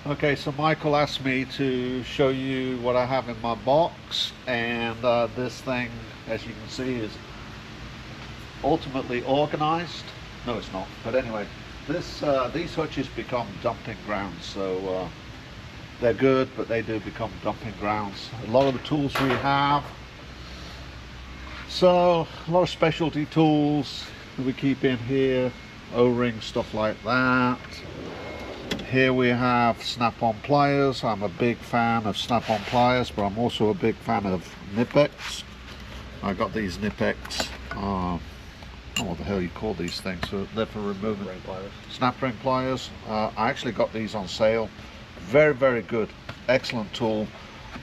Okay, so Michael asked me to show you what I have in my box, and this thing, as you can see, is ultimately organized. No, it's not. But anyway, these hutches become dumping grounds, so they're good, but they do become dumping grounds. A lot of the tools we have, so a lot of specialty tools that we keep in here, O-rings, stuff like that. Here we have snap-on pliers. I'm a big fan of snap-on pliers, but I'm also a big fan of Nipex. I got these Nipex, I don't know what the hell you call these things, so they're for removing snap ring pliers. I actually got these on sale. Very, very good, excellent tool.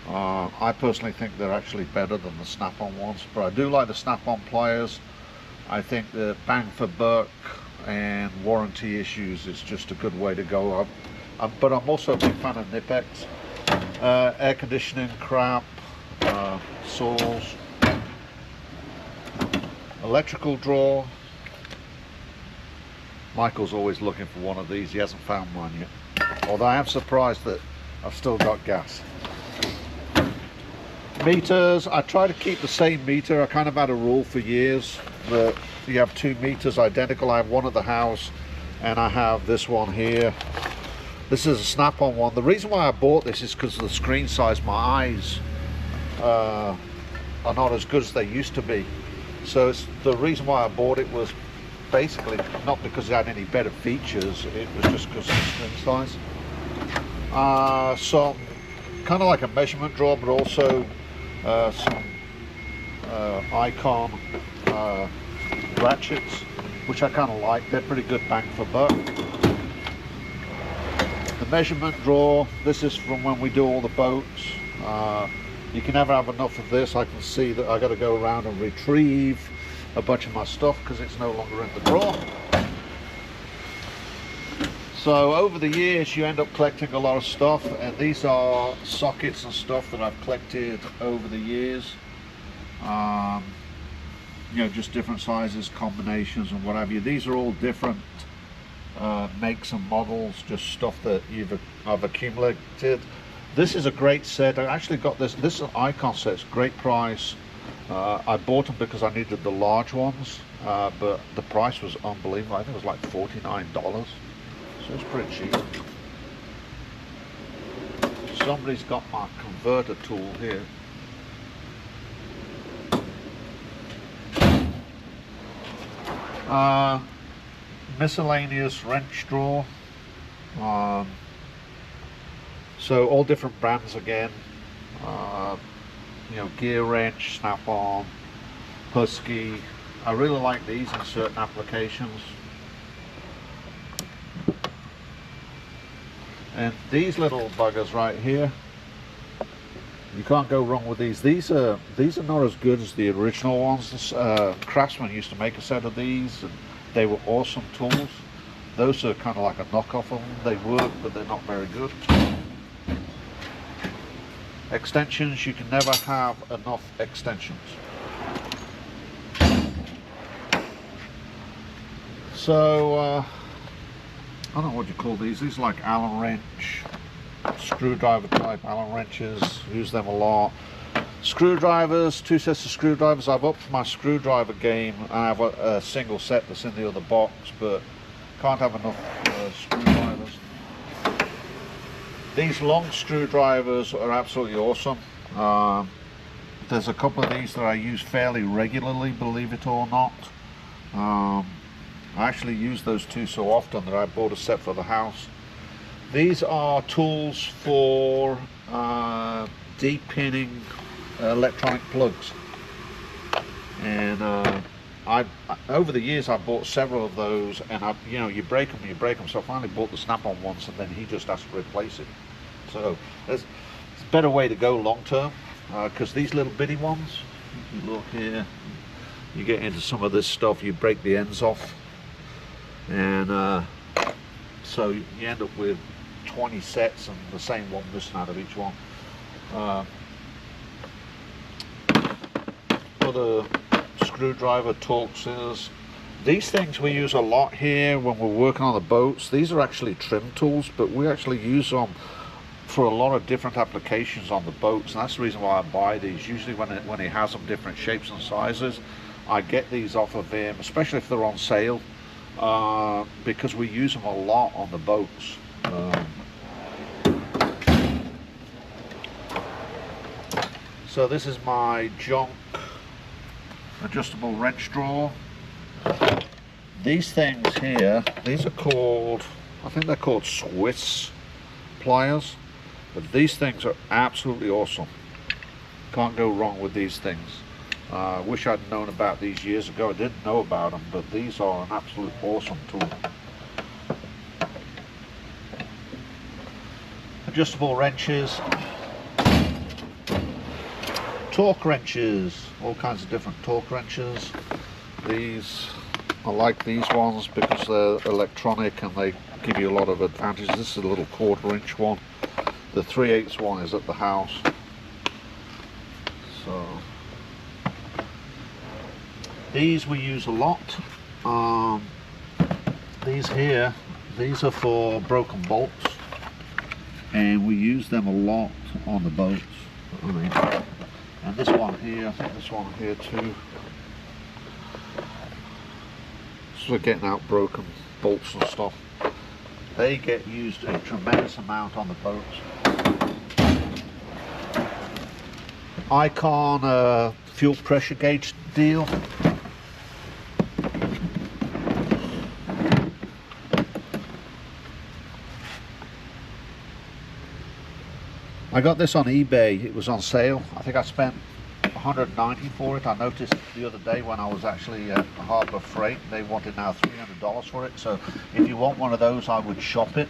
I personally think they're actually better than the snap-on ones, but I do like the snap-on pliers. I think the bang for buck and warranty issues is just a good way to go. But I'm also a big fan of Nipex. Air conditioning crap, saws, electrical drawer. Michael's always looking for one of these. He hasn't found mine yet, although I am surprised that I've still got gas. Meters, I try to keep the same meter. I kind of had a rule for years that you have 2 meters identical. I have one at the house and I have this one here. This is a snap-on one. The reason why I bought this is because of the screen size. My eyes are not as good as they used to be. So the reason why I bought it was basically not because it had any better features, it was just because of the screen size. So kind of like a measurement drawer, but also some Icon ratchets, which I kind of like. They're pretty good bang for buck. The measurement drawer, this is from when we do all the boats. You can never have enough of this. I can see that I got to go around and retrieve a bunch of my stuff because it's no longer in the drawer. So over the years you end up collecting a lot of stuff, and these are sockets and stuff that I've collected over the years. You know, just different sizes, combinations and what have you. These are all different makes and models, just stuff that I've accumulated. This is a great set. I actually got this is an Icon set. It's a great price. I bought them because I needed the large ones, but the price was unbelievable. I think it was like $49, so it's pretty cheap. Somebody's got my converter tool here. Miscellaneous wrench drawer. So all different brands again. You know, gear wrench, snap-on, Husky. I really like these in certain applications. And these little buggers right here, you can't go wrong with these. These are not as good as the original ones. Craftsman used to make a set of these, and they were awesome tools. Those are kind of like a knockoff of them. They work, but they're not very good. Extensions, you can never have enough extensions. So I don't know what you call these. These are like Allen wrench, screwdriver type Allen wrenches. Use them a lot. Screwdrivers, 2 sets of screwdrivers. I've upped my screwdriver game. I have a single set that's in the other box, but can't have enough screwdrivers. These long screwdrivers are absolutely awesome. There's a couple of these that I use fairly regularly, believe it or not. I actually use those 2 so often that I bought a set for the house. These are tools for depinning electronic plugs, and over the years I've bought several of those, and you know, you break them. So I finally bought the snap-on ones, and then he just has to replace it. So it's a better way to go long term, because these little bitty ones, if you look here, you get into some of this stuff, you break the ends off, and so you end up with 20 sets and the same one missing out of each one. Other screwdriver, torque scissors. These things we use a lot here when we're working on the boats. These are actually trim tools, but we actually use them for a lot of different applications on the boats, and that's the reason why I buy these. Usually when he has them different shapes and sizes, I get these off of him, especially if they're on sale, because we use them a lot on the boats. So this is my junk adjustable wrench drawer. These things here, these are called, I think they're called Swiss pliers, but these things are absolutely awesome. Can't go wrong with these things. Wish I'd known about these years ago. I didn't know about them, but these are an absolute awesome tool. Adjustable wrenches, torque wrenches, all kinds of different torque wrenches. These, I like these ones because they're electronic and they give you a lot of advantages. This is a little 1/4 inch one. The 3/8 one is at the house. So these we use a lot. These here, these are for broken bolts, and we use them a lot on the boats. And this one here, I think this one here too. So we're getting out broken bolts and stuff. They get used a tremendous amount on the boats. Icon fuel pressure gauge deal. I got this on eBay. It was on sale. I think I spent $190 for it. I noticed the other day when I was actually at Harbor Freight, they wanted now $300 for it. So if you want one of those, I would shop it.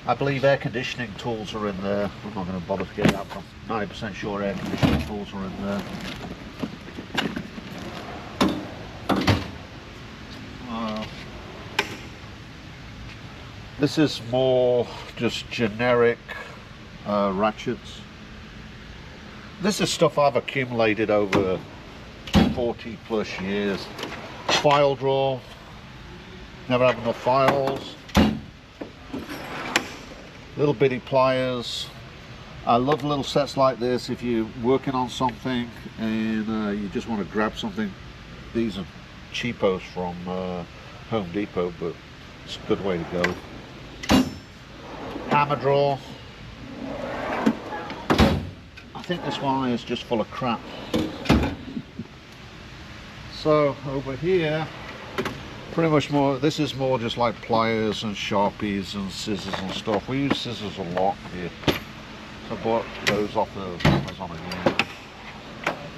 I believe air conditioning tools are in there. I'm not going to bother to get it out. I'm 90% sure air conditioning tools are in there. This is more just generic ratchets. This is stuff I've accumulated over 40 plus years. File drawer, never have enough files. Little bitty pliers. I love little sets like this if you're working on something and you just want to grab something. These are cheapos from Home Depot, but it's a good way to go. Hammer drawer. I think this one is just full of crap. So over here, pretty much more, this is more just like pliers and sharpies and scissors and stuff. We use scissors a lot here. So I bought those off of Amazon again.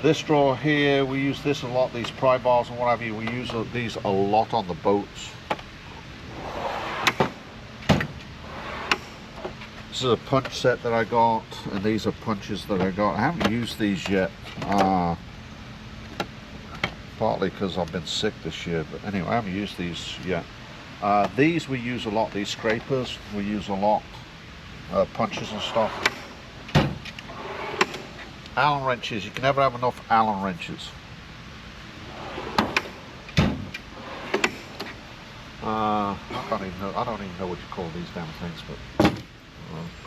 This drawer here, we use this a lot, these pry bars and what have you. We use these a lot on the boats. This is a punch set that I got, and these are punches that I got. I haven't used these yet, partly because I've been sick this year, but anyway, I haven't used these yet. These we use a lot, these scrapers, we use a lot, punches and stuff. Allen wrenches, you can never have enough Allen wrenches. I don't even know what you call these damn things, but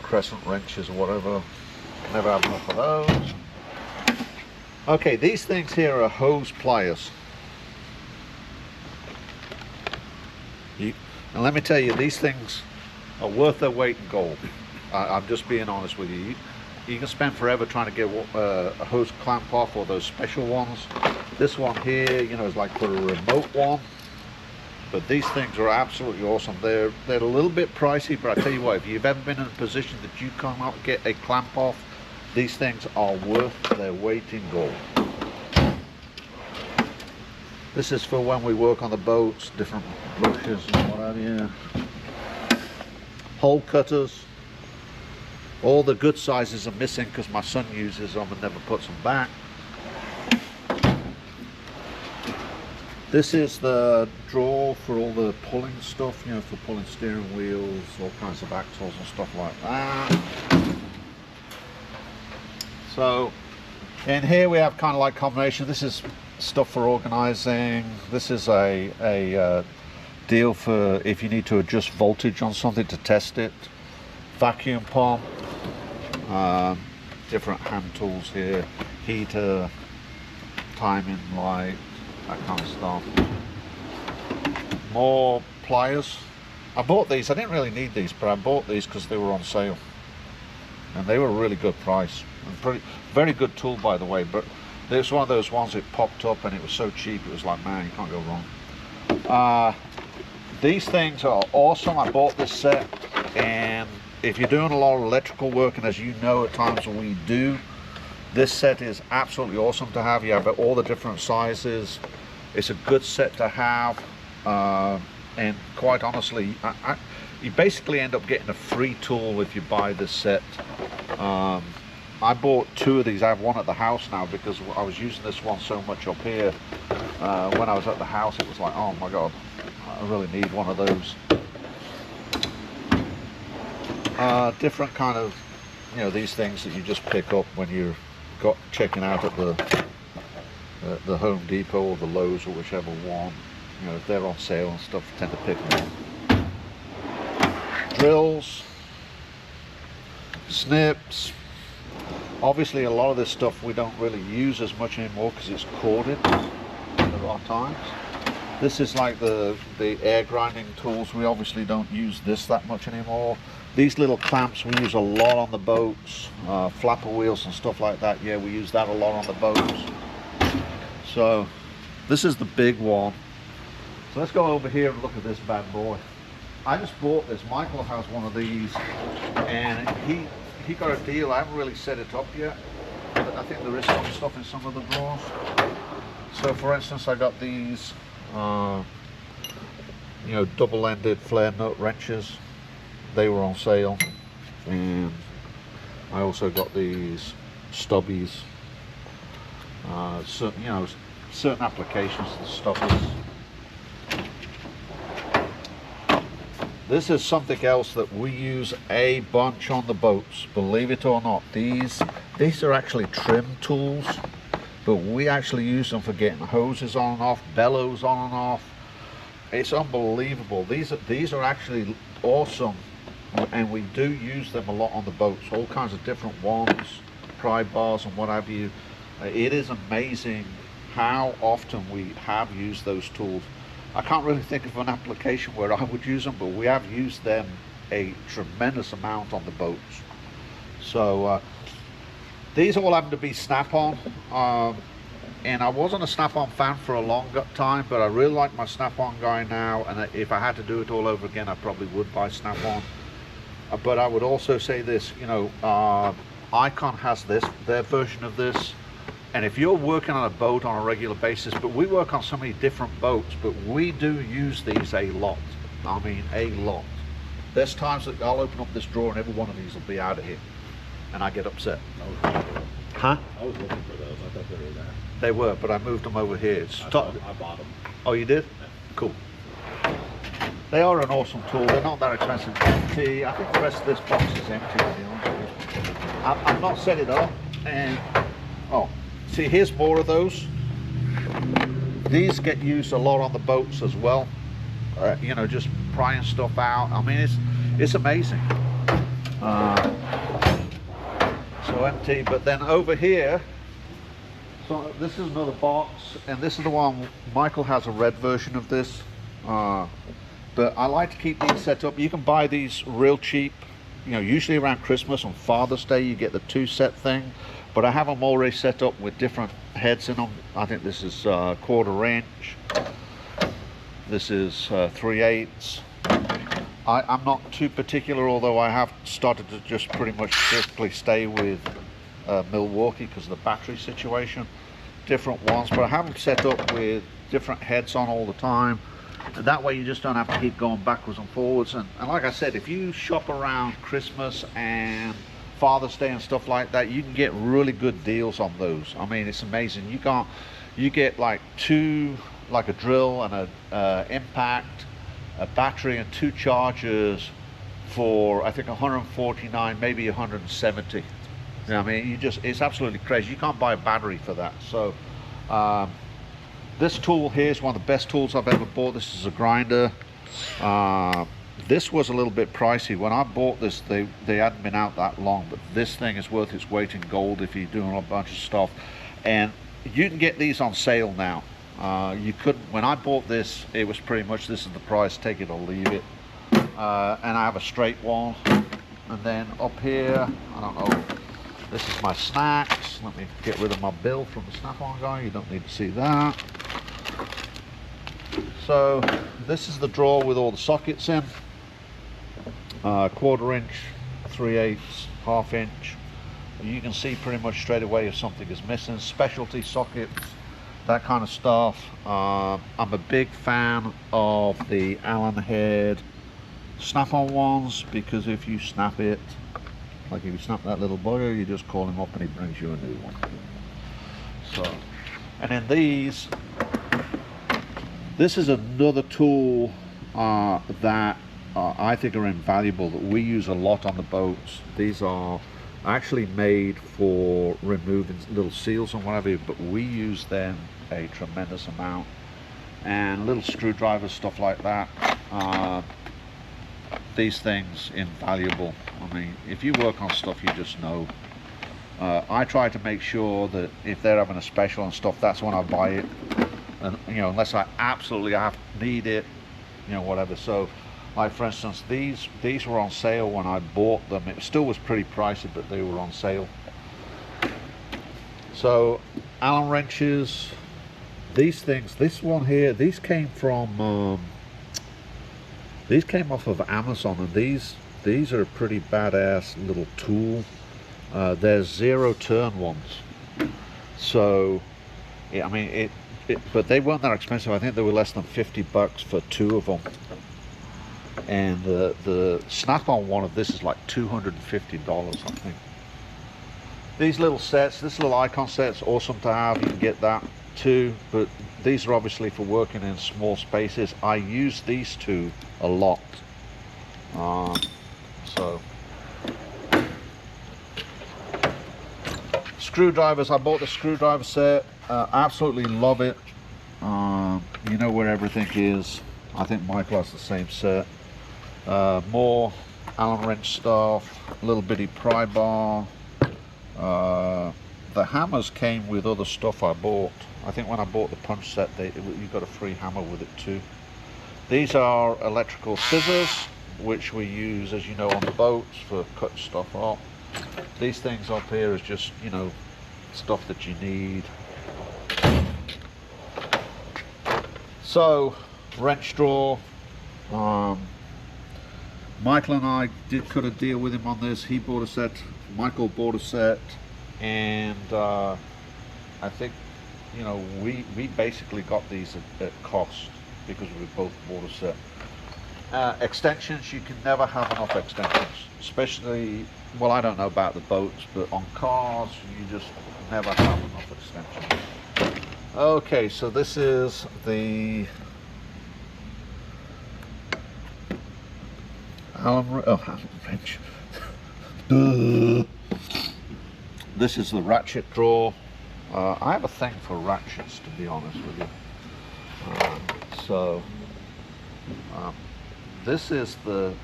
crescent wrenches or whatever. Never have enough of those. Okay, these things here are hose pliers. And let me tell you, these things are worth their weight in gold. I'm just being honest with you. You can spend forever trying to get a hose clamp off, or those special ones. This one here, you know, is like for a remote one. But these things are absolutely awesome. They're a little bit pricey, but I tell you what, if you've ever been in a position that you can't get a clamp off, these things are worth their weight in gold. This is for when we work on the boats, different brushes and what have you. Hole cutters. All the good sizes are missing because my son uses them and never puts them back. This is the drawer for all the pulling stuff, you know, for pulling steering wheels, all kinds of axles and stuff like that. So And here we have kind of like combination. This is stuff for organizing. This is a deal for if you need to adjust voltage on something to test it. Vacuum pump, different hand tools here, heater, timing light, that kind of stuff. More pliers. I bought these, I didn't really need these, but I bought these because they were on sale. And they were a really good price. And very good tool, by the way, but it's one of those ones that popped up and it was so cheap, it was like, man, you can't go wrong. These things are awesome. I bought this set, and if you're doing a lot of electrical work, and as you know at times we do, this set is absolutely awesome to have. You have all the different sizes. It's a good set to have, and quite honestly, you basically end up getting a free tool if you buy this set. I bought 2 of these. I have one at the house now because I was using this one so much up here. When I was at the house, it was like, oh my god, I really need one of those. Different kind of, you know, these things that you just pick up when you're checking out at the Home Depot or the Lowe's or whichever one. You know, if they're on sale and stuff, I tend to pick them up. Drills, snips. Obviously, a lot of this stuff we don't really use as much anymore because it's corded a lot of times. This is like the air grinding tools. We obviously don't use this that much anymore. These little clamps we use a lot on the boats, flapper wheels and stuff like that. Yeah, we use that a lot on the boats. So this is the big one. So let's go over here and look at this bad boy. I just bought this. Michael has one of these, and he got a deal. I haven't really set it up yet, but I think there is some stuff in some of the drawers. So for instance, I got these you know, double-ended flare nut wrenches. They were on sale. And I also got these stubbies. Certain, you know, certain applications to stubbies. This is something else that we use a bunch on the boats, believe it or not. These are actually trim tools, but we actually use them for getting hoses on and off, bellows on and off. It's unbelievable. These are actually awesome, and we do use them a lot on the boats. All kinds of different ones, pry bars and what have you. It is amazing how often we have used those tools. I can't really think of an application where I would use them, but we have used them a tremendous amount on the boats. So these all happen to be Snap-on, and I wasn't a Snap-on fan for a long time, but I really like my Snap-on guy now, and if I had to do it all over again, I probably would buy Snap-on. But I would also say this, you know, Icon has their version of this. And if you're working on a boat on a regular basis, but we work on so many different boats, but we do use these a lot. I mean, a lot. There's times that I'll open up this drawer and every one of these will be out of here. And I get upset. Huh? I was looking for those. I thought they were there. They were, but I moved them over here. I bought them. Oh, you did? Yeah. Cool. They are an awesome tool. They're not that expensive. Empty. I think the rest of this box is empty, to be honest with you. I've not set it up. And, oh. See, here's more of those. These get used a lot on the boats as well. You know, just prying stuff out. I mean, it's amazing. So empty, but then over here, so this is another box, and this is the one, Michael has a red version of this. But I like to keep these set up. You can buy these real cheap. You know, usually around Christmas and Father's Day, you get the 2-set thing. But I have them already set up with different heads in them. I think this is 1/4 inch. This is 3/8. I'm not too particular, although I have started to just pretty much strictly stay with Milwaukee because of the battery situation. Different ones, but I have them set up with different heads on all the time. And that way you just don't have to keep going backwards and forwards. And like I said, if you shop around Christmas and Father's Day and stuff like that, you can get really good deals on those. I mean, it's amazing. You get like like a drill and a impact, a battery and 2 chargers for I think 149, maybe 170. I mean, it's absolutely crazy. You can't buy a battery for that. So this tool here is one of the best tools I've ever bought. This is a grinder. This was a little bit pricey. When I bought this, they hadn't been out that long, but this thing is worth its weight in gold if you're doing a bunch of stuff. And you can get these on sale now. You couldn't, when I bought this, it was pretty much this is the price, take it or leave it. And I have a straight one. And then up here, I don't know, this is my snacks. Let me get rid of my bill from the Snap-on guy. You don't need to see that. So this is the drawer with all the sockets in. 1/4 inch, 3/8, 1/2 inch. You can see pretty much straight away if something is missing. Specialty sockets, that kind of stuff. I'm a big fan of the Allen head Snap-on ones, because if you snap it, like if you snap that little bugger, you just call him up and he brings you a new one. So, and then this is another tool that I think are invaluable, that we use a lot on the boats. These are actually made for removing little seals and whatever, but we use them a tremendous amount. And little screwdrivers, stuff like that. These things invaluable. I mean, if you work on stuff, you just know. I try to make sure that if they're having a special and stuff, that's when I buy it. And you know, unless I absolutely need it, you know, whatever. So, like for instance, these were on sale when I bought them. It still was pretty pricey, but they were on sale. So, Allen wrenches. These things. This one here. These came from. These came off of Amazon, and these are a pretty badass little tool. They're 0-turn ones. So, yeah, I mean but they weren't that expensive. I think they were less than $50 for 2 of them. And the Snap-on one of this is like $250, I think. These little sets, this little icon set's awesome to have. You can get that too, but these are obviously for working in small spaces. I use these two a lot. So screwdrivers, I bought the screwdriver set. Absolutely love it. You know where everything is. I think Michael has the same set. More Allen wrench stuff, a little bitty pry bar. The hammers came with other stuff I bought. I think when I bought the punch set, you got a free hammer with it too. These are electrical scissors, which we use, as you know, on the boats for cutting stuff up. These things up here is just, you know, stuff that you need. So, wrench drawer. Michael and I did cut a deal with him on this. He bought a set, Michael bought a set, and I think, you know, we basically got these at cost because we both bought a set. Extensions, you can never have enough extensions, especially, well, I don't know about the boats, but on cars, you just never have enough extensions. Okay, so this is the Allen wrench. This is the ratchet drawer. I have a thing for ratchets, to be honest with you. This is the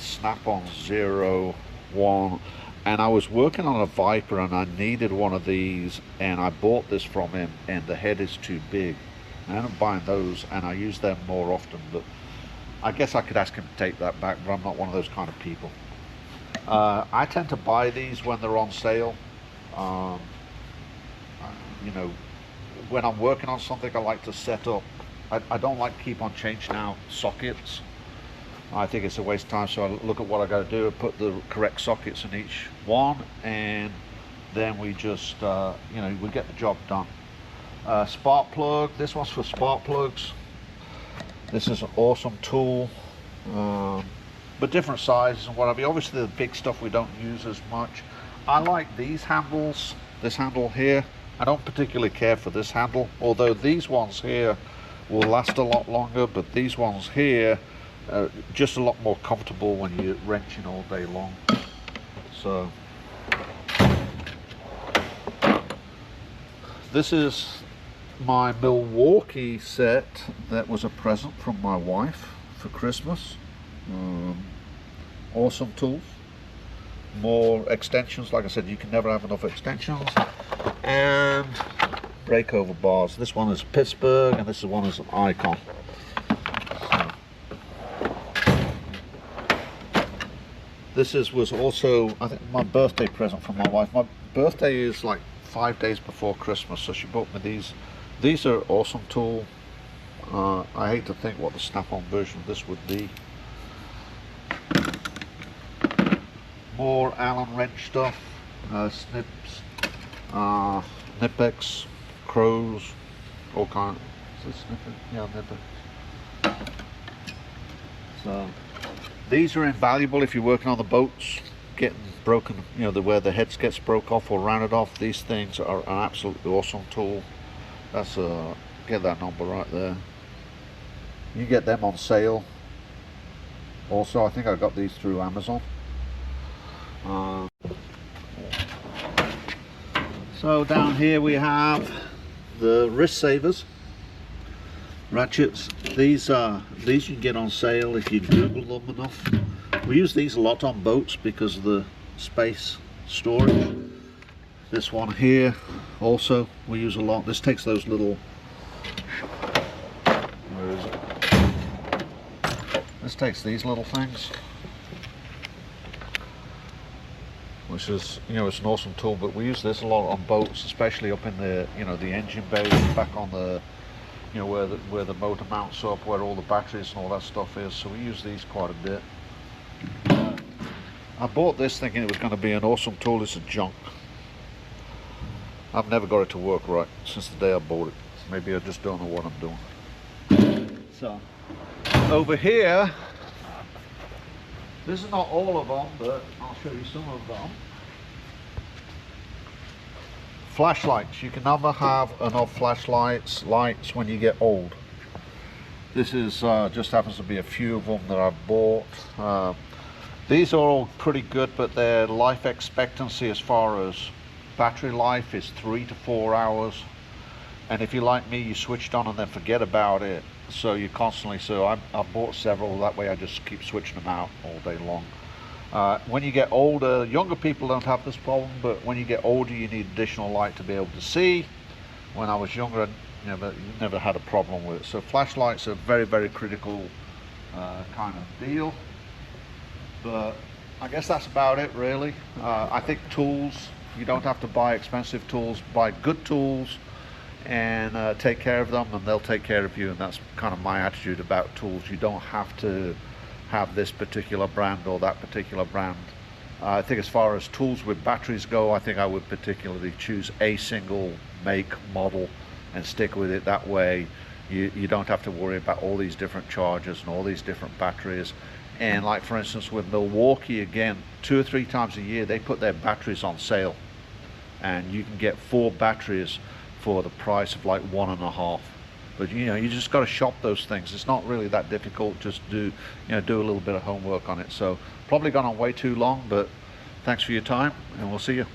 Snap-on 01, and I was working on a Viper and I needed one of these, and I bought this from him, and the head is too big. I end up buying those, and I use them more often, but I guess I could ask him to take that back, but I'm not one of those kind of people. I tend to buy these when they're on sale. You know, when I'm working on something, I like to set up. I don't like to keep on changing out sockets. I think it's a waste of time, so I look at what I got to do, put the correct sockets in each one, and then we just, you know, we get the job done. Spark plug, this one's for spark plugs. This is an awesome tool, but different sizes and whatever. Obviously the big stuff we don't use as much. I like these handles, this handle here. I don't particularly care for this handle, although these ones here will last a lot longer, but these ones here just a lot more comfortable when you're wrenching all day long. So This is my Milwaukee set that was a present from my wife for Christmas. Awesome tools. More extensions, like I said, you can never have enough extensions. And breakover bars. This one is Pittsburgh and this one is an Icon. This was also, I think, my birthday present from my wife. My birthday is like 5 days before Christmas, so she bought me these. These are awesome tool. I hate to think what the snap-on version of this would be. More Allen wrench stuff, snips, Nipex, crows, all kinds. Is this Nipex? Yeah, Nipex. So these are invaluable if you're working on the boats, getting broken, you know, where the heads gets broke off or rounded off. These things are an absolutely awesome tool. That's get that number right there. You get them on sale. Also, I think I got these through Amazon. So down here we have the wrist savers, ratchets. These you can get on sale if you Google them enough. We use these a lot on boats because of the space storage. This one here also we use a lot. This takes those little, where is it? This takes these little things, which is, you know, it's an awesome tool, but we use this a lot on boats, especially up in the, you know, the engine bay, back on the, you know, where the motor mounts up, where all the batteries and all that stuff is. So we use these quite a bit. I bought this thinking it was going to be an awesome tool. It's a junk. I've never got it to work right since the day I bought it. Maybe I just don't know what I'm doing. So over here, this is not all of them, but I'll show you some of them. Flashlights. You can never have enough lights when you get old. This is just happens to be a few of them that I've bought. These are all pretty good, but their life expectancy as far as battery life is 3 to 4 hours. And if you're like me, you switch it on and then forget about it. So you constantly, I've bought several, that way I just keep switching them out all day long. When you get older, younger people don't have this problem, but when you get older you need additional light to be able to see. When I was younger, I never had a problem with it. So flashlights are very, very critical kind of deal. But I guess that's about it really. I think tools, you don't have to buy expensive tools, buy good tools and take care of them and they'll take care of you, and that's kind of my attitude about tools. You don't have to have this particular brand or that particular brand. I think as far as tools with batteries go, I think I would particularly choose a single make, model and stick with it. That way you don't have to worry about all these different chargers and all these different batteries. And like for instance with Milwaukee, again, 2 or 3 times a year they put their batteries on sale and you can get 4 batteries for the price of like 1.5. But you know, you just got to shop those things. It's not really that difficult. Just do a little bit of homework on it. So probably gone on way too long, but thanks for your time and we'll see you.